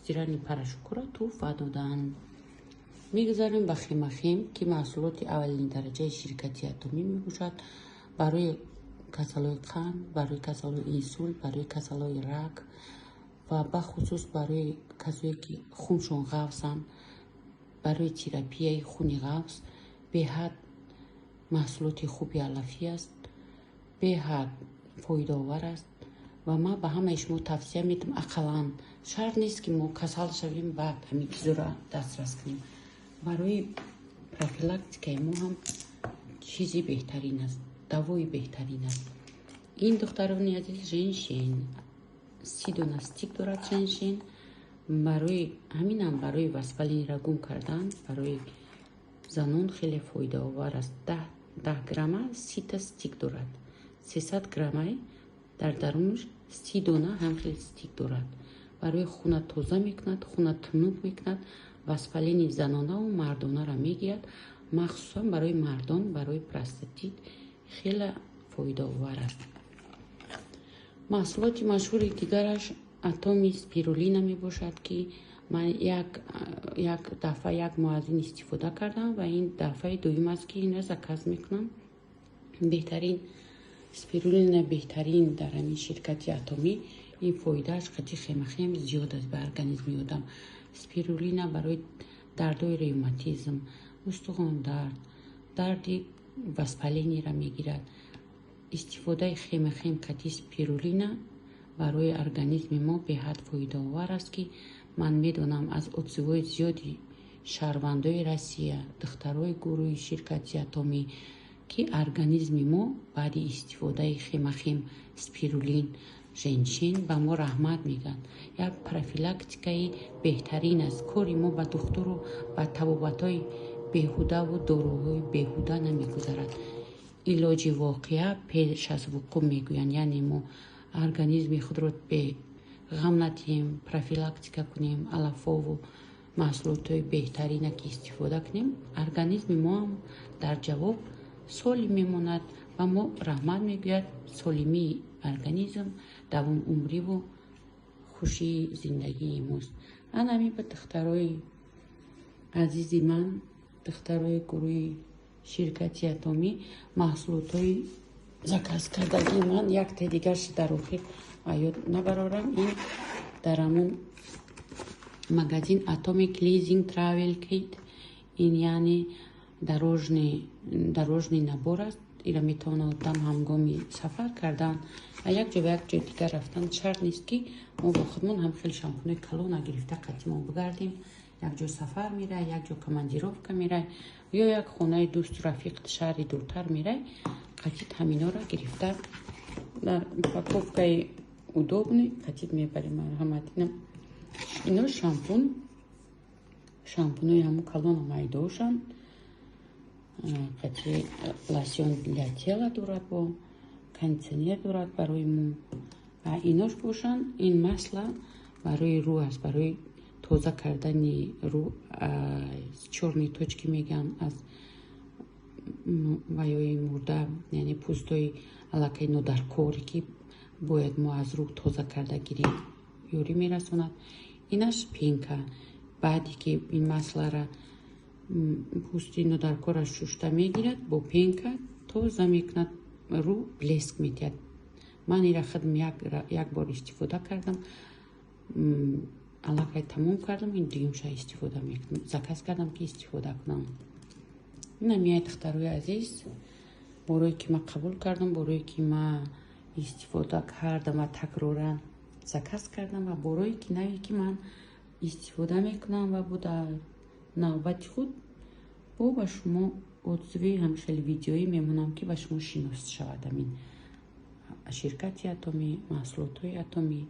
стирани порошокро туҳфа доданд. мегузарем ба хемахем ки маҳсулоти аввалини дараҷаи ширкати атомӣ мебошад барои касалои қанд, барои касалои инсулт, барои касалои рак ва бахусус барои касое ки хуншон ғафсанд, барои терапияи хуни ғафс беҳад маҳсулоти хуби алафӣ аст, беҳад фоидаовар аст ва ман ба ҳамаи шумо тавсия медиҳам ақаллан шарт нест ки мо касал шавем баъд ҳамин чизоро дастрас кунем. барои профилактикаи мо ҳам чизи беҳтарин аст, давои беҳтарин аст. ин духтарони азиз женшин 30 дона стик дорад. женшин барои ҳаминам барои воспалини рагун кардан барои занон хеле фоидаовар аст. 10 грамма 30 та стик дорад. 300 грамма дар дарунаш 30 дона ҳам хеле стик дорад. барои хуна тоза мекунад, хуна тунук мекунад, воспалини занонаву мардонара мегирад. махсусан барои мардон, барои простатит хеле фоидаовар аст. маҳсулоти машҳури дигараш атоми спирулина мебошад ки ман як дафъа як моҳ аз ин истифода кардам ва ин дафъаи дуюм аст ки инро заказ мекунам. беҳтарин спирулина беҳтарин дар ҳамин ширкати атомӣ. ин фоидааш қати хемахем зиёд аст ба организми одам. спирулина барои дардои ревматизм, устухондард, дарди воспаленира мегирад. истифодаи хемахем қати спирулина барои организми мо беҳад фоидаовар аст ки ман медонам аз отзивҳои зиёди шаҳрвандои Россия, духтарои гурӯҳи ширкати атомӣ ки организми мо баъди истифодаи хемахем спирулин женшин ба мо раҳмат мегӯянд. як профилактикаи беҳтарин аст. кори мо ба духтуру ба табобатҳои беҳудаву доруҳои беҳуда намегузарад. илоҷи воқеа пеш аз вуқӯъ мегӯянд. яъне мо организми худро бе ғам надиҳем, профилактика кунем, алафову маҳсулотҳои беҳтарина ки истифода кунем, организми мо ҳам дар ҷавоб солим мемонад ва мо раҳмат мегӯяд солимии организм, давомумриву хушии зиндагии мост. ан ҳамин ба духтарои азизи ман, духтарои гурӯҳи ширкати атомӣ маҳсулотҳои заказ кардагии ман. як та дигарш дар охир ёд набарорам. ин дар ҳамон магазин Atomic Leasing Travel Kit. ин яъне дорожный набор аст. ира метавонад одам ҳангоми сафар кардан ва як ҷо ба як ҷои дигар рафтан шарт нест ки мо бо худмон ҳам хеле шампунои калона гирифта қати мо бигардем. як ҷо сафар мерай, як ҷо командировка мерай ё як хонаи дӯсту рафиқ шаҳри дуртар мерай, қатит ҳаминоро гирифта дар упаковкаи удобный қатит мебарем. марҳаматинам ино шампунои ҳамун калона майдошанд. қати лосьон для тела дорад, бо кондитсионер дорад барои мо ва инош бошанд. ин масла барои рӯ аст, барои тоза кардани рӯ аз чорни точки мегӯям, аз ваёи мурда, яъне пӯстои аллакай нодаркоре ки бояд мо аз рӯ тоза карда гирем, ёрӣ мерасонад. инаш пенка. баъде ки ин маслара пӯсти нодаркора шушта мегирад, бо пенка тоза мекунад, рӯ блеск метиҳад. ман ира худам як бор истифода кардам, аллакай тамом кардам, ин дуюмша истифода мекунам. заказ кардам ки истифода кунам. инам яй духтарои азиз, борое ки ман қабул кардам, борое ки ман истифода кардам ва такроран заказ кардам ва борое ки наве ки ман истифода мекунам ва бо дар навбати худ ба шумо отзиви ҳамхели видеоӣ мемонам ки ба шумо шинос шавад ҳамин ширкати атомӣ, маҳсулотҳои атомӣ.